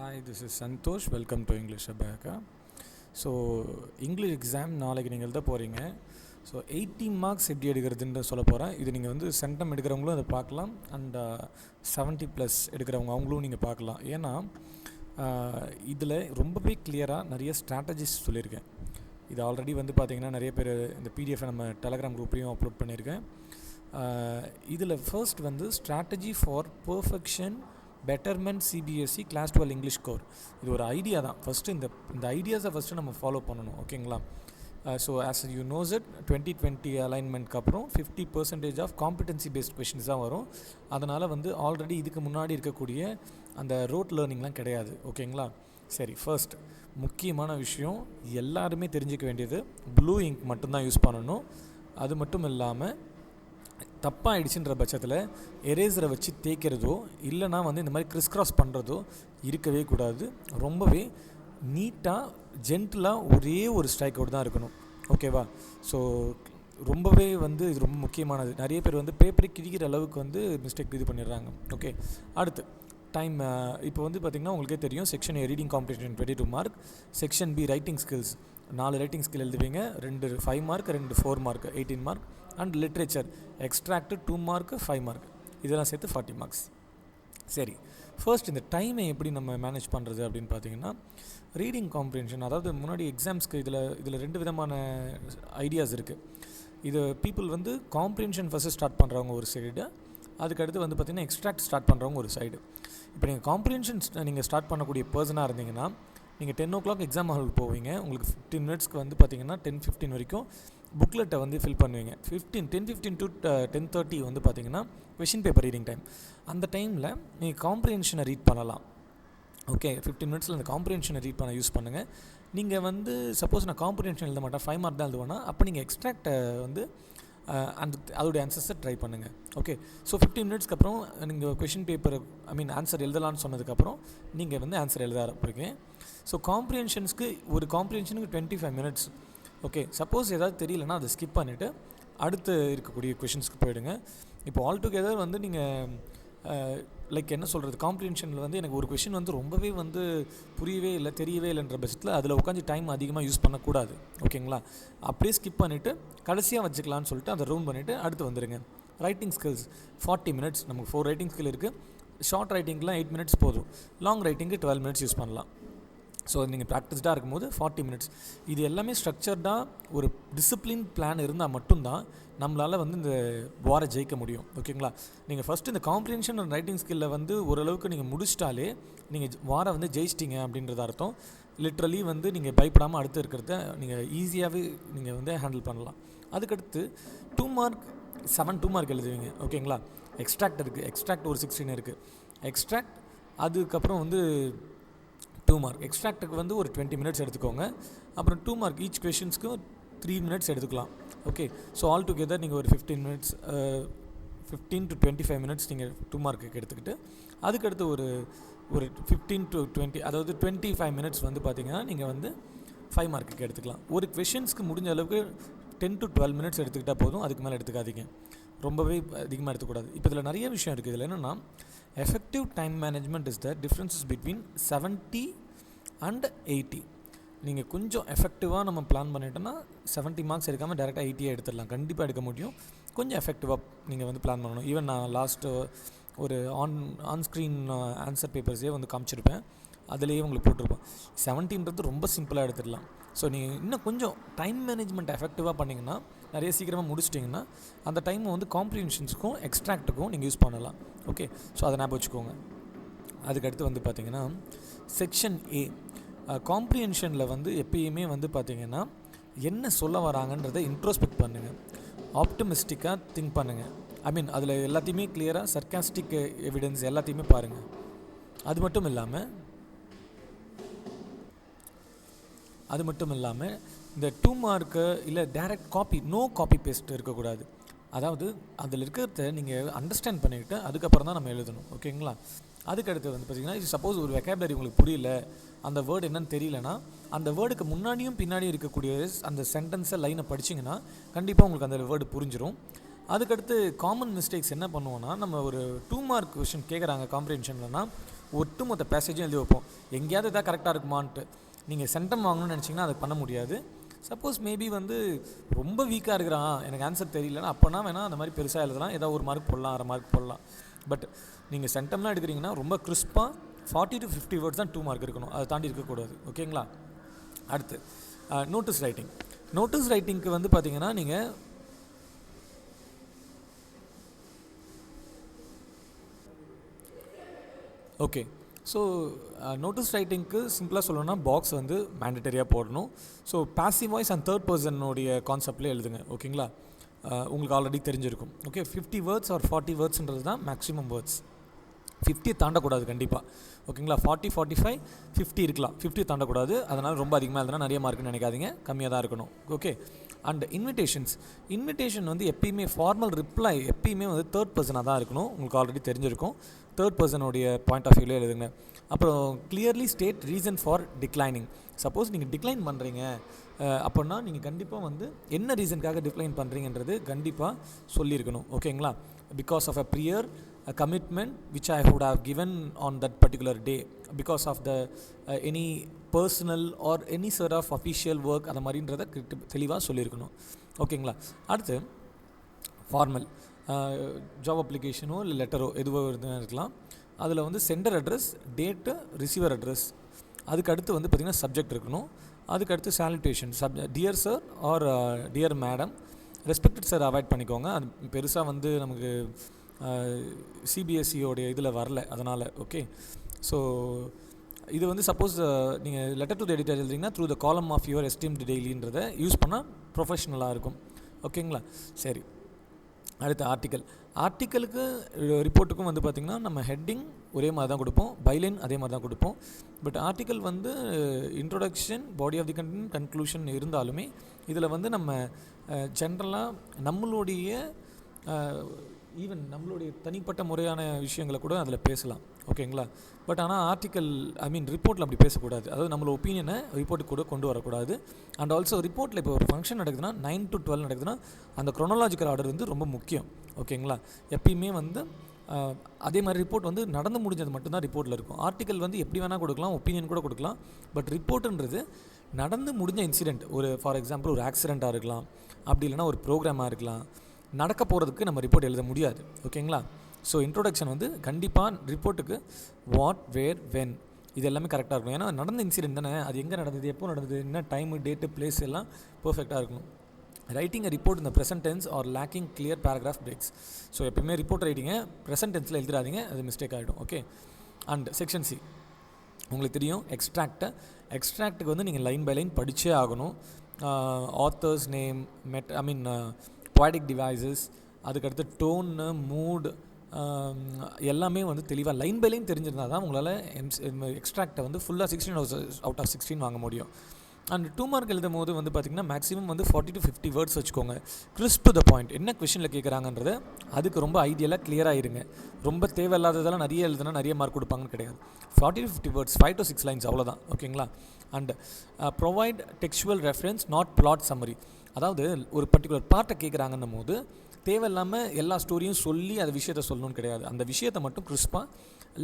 Hi, this is Santosh. Welcome to English Abaca. So English exam நாளைக்கு நீங்கள் எழுத போகிறீங்க. ஸோ 18 மார்க்ஸ் எப்படி எடுக்கிறதுன்னு சொல்ல போகிறேன். இது நீங்கள் வந்து சென்டம் எடுக்கிறவங்களும் அதை பார்க்கலாம், அண்ட் 70+ எடுக்கிறவங்க அவங்களும் நீங்கள் பார்க்கலாம். ஏன்னா இதில் ரொம்பவே கிளியராக நிறைய ஸ்ட்ராட்டஜிஸ் சொல்லியிருக்கேன். இது ஆல்ரெடி வந்து பார்த்திங்கன்னா நிறைய பேர் இந்த பிடிஎஃப் நம்ம டெலகிராம் குரூப்லேயும் அப்லோட் பண்ணியிருக்கேன். இதில் ஃபர்ஸ்ட் வந்து strategy for perfection betterment CBSE class 12 English core. இது ஒரு ஐடியா தான். ஃபஸ்ட்டு இந்த ஐடியாஸை ஃபஸ்ட்டு நம்ம ஃபாலோ பண்ணணும், ஓகேங்களா? So as you knows it 2020 அலைன்மெண்ட்க்கு அப்புறம் 50% ஆஃப் காம்பிடன்சி பேஸ்ட் கொஷின்ஸ் தான் வரும். அதனால் வந்து ஆல்ரெடி இதுக்கு முன்னாடி இருக்கக்கூடிய அந்த ரோட் லேர்னிங்லாம் கிடையாது, ஓகேங்களா? சரி, ஃபர்ஸ்ட் முக்கியமான விஷயம் எல்லாருமே தெரிஞ்சிக்க வேண்டியது ப்ளூ இங்க் மட்டும்தான் யூஸ் பண்ணணும். அது மட்டும் இல்லாமல் தப்பாகிடுச்சுன்ற பட்சத்தில் எரேசரை வச்சு தேய்க்கிறதோ இல்லைனா வந்து இந்த மாதிரி கிறிஸ் பண்ணுறதோ இருக்கவே கூடாது. ரொம்பவே நீட்டாக ஜென்டிலாக ஒரே ஒரு ஸ்ட்ரைக் அவுட் தான் இருக்கணும், ஓகேவா? ஸோ ரொம்பவே வந்து இது ரொம்ப முக்கியமானது. நிறைய பேர் வந்து பேப்பரை கிழிக்கிற அளவுக்கு வந்து மிஸ்டேக் இது பண்ணிடுறாங்க. ஓகே, அடுத்து டைம். இப்போ வந்து பார்த்திங்கன்னா உங்களுக்கே தெரியும், section A reading comprehension 22 mark, section B writing skills 4 writing skill எழுதுவீங்க, 2 5 mark, 2 4 mark 18 mark, and literature extract 2 mark 5 mark, இதெல்லாம் சேர்த்து 40 மார்க்ஸ். சரி, ஃபர்ஸ்ட் இந்த டைமை எப்படி நம்ம மேனேஜ் பண்ணுறது அப்படின்னு பார்த்தீங்கன்னா, ரீடிங் காம்ப்ரிஹென்ஷன், அதாவது முன்னாடி எக்ஸாம்ஸ்க்கு இதில் 2 விதமான ஐடியாஸ் இருக்குது. இது பீப்புள் வந்து காம்ப்ரிஹென்ஷன் ஃபஸ்ட்டு ஸ்டார்ட் பண்ணுறவங்க ஒரு சைடு, அதுக்கடுத்து வந்து பார்த்திங்கன்னா எக்ஸ்ட்ராக்ட் ஸ்டார்ட் பண்ணுறவங்க ஒரு சைடு. இப்போ நீங்கள் காம்ப்ரிஹென்ஷன் நீங்கள் ஸ்டார்ட் பண்ணக்கூடிய பர்சனாக இருந்தீங்கன்னா நீங்கள் 10 o'clock எக்ஸாம் ஹால் போவீங்க. உங்களுக்கு 15 மினிட்ஸ்க்கு வந்து பார்த்திங்கன்னா 10-15 வரைக்கும் புக்லெட்டை வந்து ஃபில் பண்ணுவீங்க. 10-15 to 10:30 வந்து பார்த்திங்கன்னா கொஷின் பேப்பர் ரீடிங் டைம். அந்த டைமில் நீங்கள் காம்ப்ரிஹென்ஷனை ரீட் பண்ணலாம். ஓகே, 15 மினிட்ஸில் அந்த காம்ப்ரிஹென்ஷனை ரீட் பண்ண யூஸ் பண்ணுங்கள். நீங்கள் வந்து சப்போஸ் நான் காம்ப்ரிஹென்ஷன் எழுத மாட்டேன், 5 மார்க் தான் எழுதுவேன்னா அப்போ நீங்கள் எக்ஸ்ட்ராக்டை வந்து அதோடைய ஆன்சர்ஸை ட்ரை பண்ணுங்கள். ஓகே, ஸோ 15 மினிட்ஸ்க்கு அப்புறம் நீங்கள் கொஷின் பேப்பர் ஆன்சர் எழுதலான்னு சொன்னதுக்கப்புறம் நீங்கள் வந்து ஆன்சர் எழுத ஆரம்பிப்பீங்க. ஸோ காம்ப்ரிஹென்ஷனுக்கு 25 மினிட்ஸ். ஓகே, சப்போஸ் ஏதாவது தெரியலனா அதை ஸ்கிப் பண்ணிவிட்டு அடுத்து இருக்கக்கூடிய கொஷின்ஸ்க்கு போயிடுங்க. இப்போ ஆல் டுகெதர் வந்து நீங்கள் லைக் என்ன சொல்கிறது, காம்ப்ரிஹென்ஷனில் வந்து எனக்கு ஒரு கொஷின் வந்து ரொம்பவே வந்து புரியவே இல்லை, தெரியவே இல்லைன்ற பட்சத்தில் அதில் உட்காந்து டைம் அதிகமாக யூஸ் பண்ணக்கூடாது, ஓகேங்களா? அப்படியே ஸ்கிப் பண்ணிவிட்டு கடைசியாக வச்சுக்கலான்னு சொல்லிட்டு அதை ரவுண்ட் பண்ணிவிட்டு அடுத்து வந்துடுங்க. Writing skills 40 minutes. நமக்கு 4 ரைட்டிங் ஸ்கில் இருக்குது. ஷார்ட் ரைட்டிங்லாம் 8 மினிட்ஸ் போதும். லாங் ரைட்டிங்கு 12 மினிட்ஸ் யூஸ் பண்ணலாம். ஸோ நீங்கள் ப்ராக்டிஸ்டாக இருக்கும்போது 40 மினிட்ஸ். இது எல்லாமே ஸ்ட்ரக்சர்டாக ஒரு டிசிப்ளின் பிளான் இருந்தால் மட்டும்தான் நம்மளால் வந்து இந்த வாரை ஜெயிக்க முடியும், ஓகேங்களா? நீங்கள் ஃபஸ்ட்டு இந்த காம்ப்ரிஹென்ஷன் அண்ட் ரைட்டிங் ஸ்கில்லை வந்து ஓரளவுக்கு நீங்கள் முடிச்சிட்டாலே நீங்கள் வாரை வந்து ஜெயிச்சிட்டிங்க அப்படின்றது அர்த்தம். லிட்ரலி வந்து நீங்கள் பயப்படாமல் அடுத்து இருக்கிறத நீங்கள் ஈஸியாகவே நீங்கள் வந்து ஹேண்டில் பண்ணலாம். அதுக்கடுத்து 2 மார்க் 2 மார்க் எழுதுவீங்க, ஓகேங்களா? எக்ஸ்ட்ராக்ட் இருக்குது, எக்ஸ்ட்ராக்ட் ஒரு 16 இருக்குது. எக்ஸ்ட்ராக்ட் அதுக்கப்புறம் வந்து 2 மார்க். எக்ஸ்ட்ராக்டுக்கு வந்து ஒரு 20 மினிட்ஸ் எடுத்துக்கோங்க. அப்புறம் 2 மார்க் ஈச் கொஷின்ஸ்க்கு 3 மினிட்ஸ் எடுத்துக்கலாம். ஓகே, ஸோ ஆல் டுகெதர் நீங்கள் ஒரு 15 மினிட்ஸ் 15 to 25 மினிட்ஸ் நீங்கள் 2 மார்க்குக்கு எடுத்துக்கிட்டு அதுக்கடுத்து ஒரு 15 to 20, அதாவது 25 மினிட்ஸ் வந்து பார்த்திங்கன்னா நீங்கள் வந்து 5 மார்க்குக்கு எடுத்துக்கலாம். ஒரு கொஷின்ஸ்க்கு முடிஞ்ச அளவுக்கு 10 to 12 மினிட்ஸ் எடுத்துக்கிட்டால் போதும், அதுக்கு மேலே எடுத்துக்காதீங்க. ரொம்பவே அதிகமாக எடுத்துக்கூடாது. இப்போ இதில் நிறைய விஷயம் இருக்குது. இதில் என்னென்னா, effective time management is the differences between 70 and 80. நீங்கள் கொஞ்சம் எஃபெக்டிவாக நம்ம பிளான் பண்ணிட்டோன்னா 70 மார்க்ஸ் எடுக்காமல் டேரெக்டாக 80 எடுத்துடலாம். கண்டிப்பாக எடுக்க முடியும். கொஞ்சம் எஃபெக்டிவாக நீங்கள் வந்து பிளான் பண்ணணும். ஈவன் நான் லாஸ்ட்டு ஒரு ஆன்ஸ்க்ரீன் ஆன்சர் பேப்பர்ஸே வந்து காமிச்சிருப்பேன், அதுலேயே உங்களுக்கு போட்டிருப்பேன். 70ன்றது ரொம்ப சிம்பிளாக எடுத்துடலாம். ஸோ நீங்கள் இன்னும் கொஞ்சம் டைம் மேனேஜ்மெண்ட் எஃபெக்டிவாக பண்ணிங்கன்னா நிறைய சீக்கிரமாக முடிச்சிட்டிங்கன்னா அந்த டைமை வந்து காம்ப்ரிஹென்ஷன்ஸுக்கும் எக்ஸ்ட்ராக்ட்டுக்கும் நீங்கள் யூஸ் பண்ணலாம். ஓகே, ஸோ அதை ஞாபகம் வச்சுக்கோங்க. அதுக்கடுத்து வந்து பார்த்திங்கன்னா செக்ஷன் A காம்ப்ரிஹென்ஷனில் வந்து எப்பயுமே வந்து பார்த்திங்கன்னா என்ன சொல்ல வராங்கன்றதை இன்ட்ரோஸ்பெக்ட் பண்ணுங்கள். ஆப்டமிஸ்டிக்காக திங்க் பண்ணுங்கள். அதில் எல்லாத்தையுமே கிளியராக சர்க்காஸ்டிக் எவிடன்ஸ் எல்லாத்தையுமே பாருங்கள். அது மட்டும் இல்லாமல் இந்த 2 மார்க்கு இல்லை direct copy, no copy paste இருக்கக்கூடாது. அதாவது அதில் இருக்கிறத நீங்கள் அண்டர்ஸ்டாண்ட் பண்ணிக்கிட்டு அதுக்கப்புறம் தான் நம்ம எழுதணும், ஓகேங்களா? அதுக்கடுத்து வந்து பார்த்திங்கன்னா, சப்போஸ் ஒரு வெக்காபுலரி உங்களுக்கு புரியல, அந்த வேர்டு என்னன்னு தெரியலனா அந்த வேர்டுக்கு முன்னாடியும் பின்னாடியும் இருக்கக்கூடிய அந்த சென்டென்ஸை லைனை படிச்சிங்கன்னா கண்டிப்பாக உங்களுக்கு அந்த வேர்டு புரிஞ்சிடும். அதுக்கடுத்து காமன் மிஸ்டேக்ஸ் என்ன பண்ணுவோன்னா, நம்ம ஒரு 2 மார்க் கொஷின் கேட்குறாங்க காம்ப்ரிஹென்ஷன்லனா ஒட்டுமொத்த பேசேஜும் எழுதி வைப்போம். எங்கேயாவது இதாக கரெக்டாக இருக்குமான்ட்டு. நீங்கள் சென்டம் வாங்கணும்னு நினச்சிங்கன்னா அது பண்ண முடியாது. சப்போஸ் மேபி வந்து ரொம்ப வீக்காக இருக்கிறான், எனக்கு ஆன்சர் தெரியலன்னா அப்போனா வேணால் அந்த மாதிரி பெருசாக எழுதலாம், ஏதாவது 1 மார்க் போடலாம், 1/2 மார்க் போடலாம். பட் நீங்கள் சென்டம்லாம் எடுக்கிறீங்கன்னா ரொம்ப கிறிஸ்பாக 40 to 50 வேர்ட்ஸ் தான் 2 மார்க் இருக்கணும், அதை தாண்டி இருக்கக்கூடாது. ஓகேங்களா? அடுத்து நோட்டீஸ் ரைட்டிங். நோட்டீஸ் ரைட்டிங்க்கு வந்து பார்த்தீங்கன்னா நீங்கள் ஓகே. ஸோ நோட்டீஸ் ரைட்டிங்க்கு சிம்பிளாக சொல்லணும்னா பாக்ஸ் வந்து மேண்டட்டரியாக போடணும். So passive voice and third பர்சனுடைய கான்செப்ட்லேயே எழுதுங்க. ஓகேங்களா? உங்களுக்கு ஆல்ரெடி தெரிஞ்சிருக்கும். ஓகே, 50 வேர்ட்ஸ் ஆர் 40 வேர்ட்ஸ்ன்றது தான் மேக்ஸிமம் வேர்ட்ஸ். 50 தாண்டக்கூடாது கண்டிப்பாக. ஓகேங்களா? 40, 45, 50 இருக்கலாம், 50 தாண்டக்கூடாது. அதனால் ரொம்ப அதிகமாக எழுதுனா நிறைய மார்க்குன்னு நினைக்காதீங்க, கம்மியாக தான் இருக்கணும். ஓகே. அண்ட் இன்விடேஷன் வந்து எப்பயுமே ஃபார்மல் ரிப்ளை எப்பயுமே வந்து தேர்ட் பர்சனாக தான் இருக்கணும். உங்களுக்கு ஆல்ரெடி தெரிஞ்சிருக்கும். தேர்ட் பர்சனுடைய பாயிண்ட் ஆஃப் வியூவில் எழுதுங்க. அப்புறம் clearly state reason for declining. Suppose நீங்கள் டிக்ளைன் பண்ணுறீங்க அப்படின்னா நீங்கள் கண்டிப்பாக வந்து என்ன ரீசனுக்காக டிக்ளைன் பண்ணுறீங்கன்றது கண்டிப்பாக சொல்லியிருக்கணும். ஓகேங்களா? Because of a prior commitment which I would have given on that particular day, because of the any personal or any sort of official work அந்த மாதிரின்றதை தெளிவாக சொல்லியிருக்கணும். ஓகேங்களா? அடுத்து ஃபார்மல் ஜாப் அப்ளிகேஷனோ இல்லை லெட்டரோ எதுவோ இருக்கலாம். அதில் வந்து sender address, date, receiver address, அதுக்கு அடுத்து வந்து பார்த்திங்கன்னா சப்ஜெக்ட் இருக்கணும். அதுக்கு அடுத்து salutation, dear sir or dear madam, respected sir avoid பண்ணிக்கோங்க. அது பெருசாக வந்து நமக்கு சிபிஎஸ்சியோடைய இதில் வரல, அதனால். ஓகே. ஸோ இது வந்து சப்போஸ் நீங்கள் லெட்டர் டு த எடிட்டர் எழுதிங்கன்னா through the column of your esteemed டெய்லின்றதை யூஸ் பண்ணால் ப்ரொஃபஷ்னலாக இருக்கும். ஓகேங்களா? சரி. அடுத்து ஆர்டிக்கலுக்கு ரிப்போர்ட்டுக்கும் வந்து பார்த்திங்கன்னா நம்ம ஹெட்டிங் ஒரே மாதிரி தான் கொடுப்போம், பைலைன் அதே மாதிரி தான் கொடுப்போம். பட் ஆர்டிக்கல் வந்து introduction, body of the content, conclusion இருந்தாலுமே இதில் வந்து நம்ம ஜென்ரலாக நம்மளுடைய ஈவன் நம்மளுடைய தனிப்பட்ட முறையான விஷயங்களை கூட அதில் பேசலாம். ஓகேங்களா? பட் ஆனால் ரிப்போர்ட்டில் அப்படி பேசக்கூடாது. அதாவது நம்மளோட ஒப்பீனியனை ரிப்போர்ட்டுக்கு கூட கொண்டு வரக்கூடாது. அண்ட் ஆல்சோ ரிப்போர்ட்டில் இப்போ ஒரு ஃபங்க்ஷன் நடக்குதுன்னா 9 to 12 நடக்குதுன்னா அந்த க்ரோனாலாஜிக்கல் ஆர்டர் வந்து ரொம்ப முக்கியம். ஓகேங்களா? எப்பயுமே வந்து அதே மாதிரி ரிப்போர்ட் வந்து நடந்து முடிஞ்சது மட்டும்தான் ரிப்போர்ட்டில் இருக்கும். ஆர்டிக்கல் வந்து எப்படி வேணால் கொடுக்கலாம், ஒப்பீனியன் கூட கொடுக்கலாம். பட் ரிப்போர்ட்டுன்றது நடந்து முடிஞ்ச இன்சிடெண்ட், ஒரு ஃபார் எக்ஸாம்பிள் ஒரு ஆக்சிடெண்ட்டாக இருக்கலாம், அப்படி இல்லைனா ஒரு ப்ரோக்ராமாக இருக்கலாம், நடக்க போகிறதுக்கு நம்ம ரிப்போர்ட் எழுத முடியாது. ஓகேங்களா? ஸோ இன்ட்ரோடக்ஷன் வந்து கண்டிப்பாக ரிப்போர்ட்டுக்கு வாட், வேர், வென் இது எல்லாமே கரெக்டாக இருக்கணும். ஏன்னா நடந்த இன்சிடென்ட் தானே, அது எங்கே நடந்தது, எப்போ நடந்தது, என்ன டைமு, டேட்டு, பிளேஸ் எல்லாம் பர்ஃபெக்டாக இருக்கணும். ரைட்டிங் அ ரிப்போர்ட் இந்த present tense are lacking clear paragraph breaks. So எப்பயுமே ரிப்போர்ட் ரைட்டிங்கை ப்ரெசன்ட் டென்ஸில் எழுதிடாதீங்க, அது மிஸ்டேக் ஆகிடும். ஓகே. அண்ட் செக்ஷன் சி உங்களுக்கு தெரியும், எக்ஸ்ட்ராக்ட்டுக்கு வந்து நீங்கள் லைன் பை லைன் படித்தே ஆகணும். ஆத்தர்ஸ் நேம், poetic devices, அதுக்கடுத்து டோனு, மூடு எல்லாமே வந்து தெளிவாக லைன் பை லைன் தெரிஞ்சிருந்தால் தான் உங்களால் எக்ஸ்ட்ராக்டை வந்து ஃபுல்லாக 16 out of 16 வாங்க முடியும். அண்ட் 2 மார்க் எழுதும் போது வந்து பார்த்திங்கன்னா மேக்ஸிமம் வந்து 40 to 50 வேர்ட்ஸ் வச்சுக்கோங்க. கிறிஸ்ப் டு த பாயிண்ட், என்ன கொஷனில் கேட்குறாங்கன்றது அதுக்கு ரொம்ப ஐடியலாக கிளியராக இருங்க. ரொம்ப தேவையில்லாததெல்லாம் நிறைய எழுதுனா நிறைய மார்க் கொடுப்பாங்கன்னு கிடையாது. 40 to 50 வேர்ட்ஸ், 5 to 6 lines அவ்வளோதான். ஓகேங்களா? And provide textual reference, not plot summary. அதாவது ஒரு பர்டிகுலர் பார்ட்டை கேட்குறாங்கன்னும் போது தேவையில்லாமல் எல்லா ஸ்டோரியும் சொல்லி அந்த விஷயத்தை சொல்லணும்னு கிடையாது. அந்த விஷயத்தை மட்டும் கிறிஸ்பாக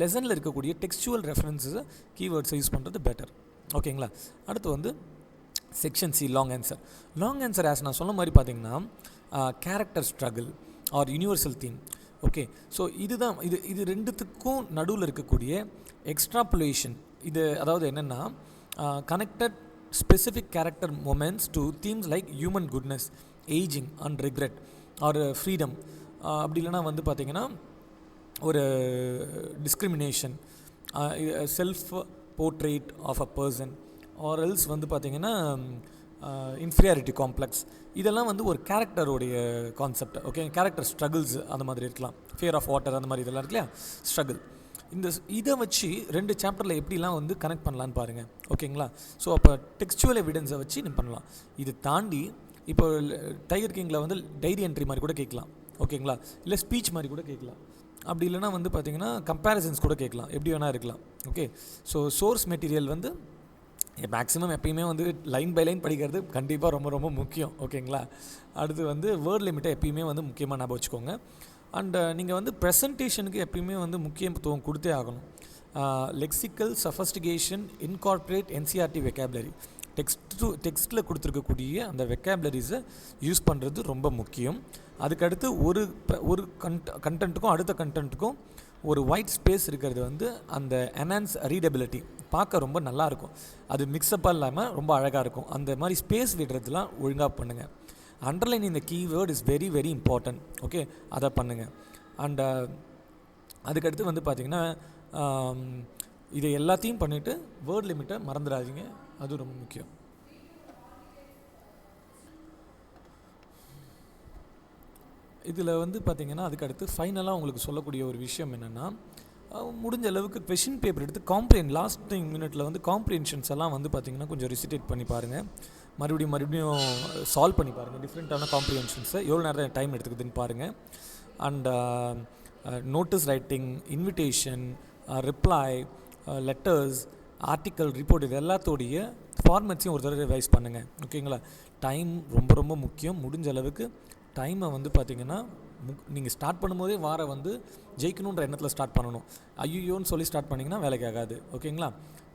லெசனில் இருக்கக்கூடிய டெக்ஸ்டுவல் ரெஃபரன்ஸை, கீவேர்ட்ஸை யூஸ் பண்ணுறது பெட்டர். ஓகேங்களா? அடுத்து வந்து section C, long answer as நான் சொன்ன மாதிரி பார்த்தீங்கன்னா character struggle R universal theme. Okay. So இதுதான் இது ரெண்டுத்துக்கும் நடுவில் இருக்கக்கூடிய எக்ஸ்ட்ராப்புலேஷன். இது அதாவது என்னென்னா connected specific character moments to themes like human goodness, aging and regret or freedom. அப்படி இல்லைனா வந்து பார்த்திங்கன்னா ஒரு discrimination, self portrait of a person or else வந்து பார்த்திங்கன்னா இன்ஃபீரியாரிட்டி காம்ப்ளெக்ஸ். இதெல்லாம் வந்து ஒரு கேரக்டருடைய கான்செப்ட். ஓகே. கேரக்டர் ஸ்ட்ரகிள்ஸ் அந்த மாதிரி இருக்கலாம், ஃபியர் ஆஃப் வாட்டர் அந்த மாதிரி இதெல்லாம் இருக்கு இல்லையா, ஸ்ட்ரகிள். இதை வச்சு 2 சாப்டரில் எப்படிலாம் வந்து கனெக்ட் பண்ணலான்னு பாருங்கள். ஓகேங்களா? ஸோ அப்போ டெக்ஸ்டுவல் எவிடன்ஸை வச்சு நம்ம பண்ணலாம். இது தாண்டி இப்போ டைகர் கிங்கில் வந்து டைரி என்ட்ரி மாதிரி கூட கேட்கலாம். ஓகேங்களா? இல்லை ஸ்பீச் மாதிரி கூட கேட்கலாம். அப்படி இல்லைனா வந்து பார்த்திங்கன்னா கம்பேரிசன்ஸ் கூட கேட்கலாம், எப்படி வேணால் இருக்கலாம். ஓகே. ஸோ சோர்ஸ் மெட்டீரியல் வந்து மேக்ஸிமம் எப்பயுமே வந்து லைன் பை லைன் படிக்கிறது கண்டிப்பாக ரொம்ப ரொம்ப முக்கியம். ஓகேங்களா? அடுத்து வந்து வேர்ட் லிமிட்டை எப்பயுமே வந்து முக்கியமாக ஞாபகம் வச்சுக்கோங்க. அண்ட் நீங்கள் வந்து ப்ரெசன்டேஷனுக்கு எப்பயுமே வந்து முக்கியத்துவம் கொடுத்தே ஆகணும். Lexical sophistication incorporate NCERT vocabulary. டெக்ஸ்ட்டில் கொடுத்துருக்கக்கூடிய அந்த வெக்காபுலரிஸை யூஸ் பண்ணுறது ரொம்ப முக்கியம். அதுக்கடுத்து ஒரு கண்டென்ட்டுக்கும் அடுத்த கண்டென்ட்டுக்கும் ஒரு ஒயிட் ஸ்பேஸ் இருக்கிறது வந்து அந்த என்ஹான்ஸ் ரீடபிலிட்டி, பார்க்க ரொம்ப நல்லாயிருக்கும். அது மிக்சப்பாக இல்லாமல் ரொம்ப அழகாக இருக்கும். அந்த மாதிரி ஸ்பேஸ் விடுறதுலாம் ஒழுங்காக பண்ணுங்கள். அண்டர்லைன் இந்த keyword is very very important. Okay, அதை பண்ணுங்கள். அண்ட் அதுக்கடுத்து வந்து பார்த்திங்கன்னா இதை எல்லாத்தையும் பண்ணிவிட்டு வேர்ட் லிமிட்டை மறந்துடாதீங்க, அது ரொம்ப முக்கியம். இதில் வந்து பார்த்திங்கன்னா அதுக்கடுத்து ஃபைனலாக உங்களுக்கு சொல்லக்கூடிய ஒரு விஷயம் என்னென்னா, முடிஞ்ச அளவுக்கு கொஷின் பேப்பர் எடுத்து லாஸ்ட் மினிட்ல வந்து காம்ப்ரிஹென்ஷன்ஸ் எல்லாம் வந்து பார்த்திங்கன்னா கொஞ்சம் ரிசிட்டேட் பண்ணி பாருங்கள். மறுபடியும் சால்வ் பண்ணி பாருங்கள். டிஃப்ரெண்ட்டான காம்ப்ரிஹென்ஷன்ஸை எவ்வளோ நேரம் டைம் எடுத்துக்குதுன்னு பாருங்கள். And notice writing, invitation, reply, letters, article, report, இது எல்லாத்தோடைய ஃபார்மேட்ஸையும் ஒரு தடவை ரிவைஸ் பண்ணுங்கள். ஓகேங்களா? டைம் ரொம்ப ரொம்ப முக்கியம். முடிஞ்ச அளவுக்கு டைமை வந்து பார்த்திங்கன்னா நீங்கள் ஸ்டார்ட் பண்ணும்போதே வந்து ஜெயிக்கணுன்ற எண்ணத்தில் ஸ்டார்ட் பண்ணணும். ஐயோன்னு சொல்லி ஸ்டார்ட் பண்ணிங்கன்னா வேலைக்கு ஆகாது. ஓகேங்களா?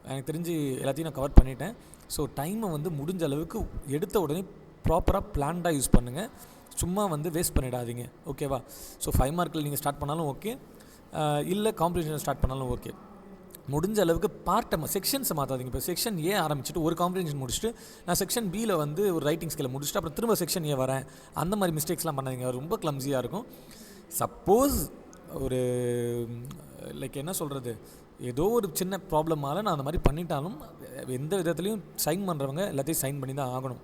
எனக்கு தெரிஞ்சு எல்லாத்தையும் நான் கவர் பண்ணிட்டேன். ஸோ டைமை வந்து முடிஞ்ச அளவுக்கு எடுத்த உடனே ப்ராப்பராக பிளான்டாக யூஸ் பண்ணுங்கள். சும்மா வந்து வேஸ்ட் பண்ணிடாதீங்க. ஓகேவா? ஸோ 5 மார்க்கில் நீங்கள் ஸ்டார்ட் பண்ணாலும் ஓகே, இல்லை காம்படிஷன் ஸ்டார்ட் பண்ணாலும் ஓகே. முடிஞ்ச அளவுக்கு செக்ஷன்ஸை மாற்றாதீங்க. இப்போ செக்ஷன் ஏ ஆரம்பிச்சுட்டு ஒரு காம்ப்ரிஹென்ஷன் முடிச்சுட்டு நான் செக்ஷன் பியில் வந்து ஒரு ரைட்டிங் ஸ்கில்லை முடிச்சுட்டு அப்புறம் திரும்ப செக்ஷன் ஏ வரேன், அந்த மாதிரி மிஸ்டேக்ஸ்லாம் பண்ணாதீங்க. ரொம்ப கிளம்ஸியாக இருக்கும். சப்போஸ் ஒரு என்ன சொல்கிறது, ஏதோ ஒரு சின்ன ப்ராப்ளமால் நான் அந்த மாதிரி பண்ணிட்டாலும் எந்த விதத்துலையும் சைன் பண்ணுறவங்க எல்லாத்தையும் சைன் பண்ணி தான் ஆகணும்.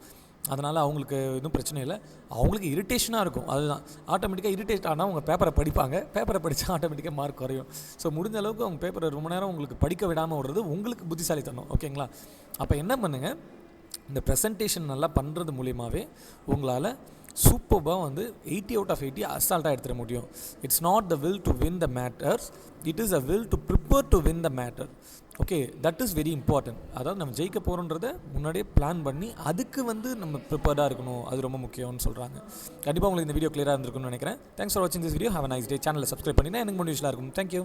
அதனால் அவங்களுக்கு எதுவும் பிரச்சனை இல்லை. அவங்களுக்கு இரிட்டேஷனாக இருக்கும். அதுதான் ஆட்டோமேட்டிக்காக இரிட்டேட் ஆனால் அவங்க பேப்பரை படிப்பாங்க. பேப்பரை படித்தா ஆட்டோமேட்டிக்காக மார்க் குறையும். ஸோ முடிஞ்ச அளவுக்கு அவங்க பேப்பரை ரொம்ப நேரம் உங்களுக்கு படிக்க விடாமல் விடுறது உங்களுக்கு புத்திசாலித்தனம். ஓகேங்களா? அப்போ என்ன பண்ணுங்கள், இந்த ப்ரெசன்டேஷன் நல்லா பண்ணுறது மூலியமாகவே உங்களால் சூப்பராக வந்து 80 out of 80 அசால்ட்டாக எடுத்துட முடியும். It's not the will do win the matters, it is a will do prepare to win the matter. Okay, that is very important. அதாவது நம்ம ஜெயிக்க போகிறோன்றதை முன்னாடியே பிளான் பண்ணி அதுக்கு வந்து நம்ம ப்ரிப்பேர்டாக இருக்கணும். அது ரொம்ப முக்கியம்னு சொல்கிறாங்க. கண்டிப்பாக உங்களுக்கு இந்த வீடியோ கிளியராக இருந்திருக்கும்னு நினைக்கிறேன். தேங்க்ஸ் ஃபார் வாட்சிங் this video. Have a nice day. சேனலை சப்ஸ்கிரைப் பண்ணினா எனக்கு மோட்டிவேஷனாக இருக்கும். தேங்க்யூ.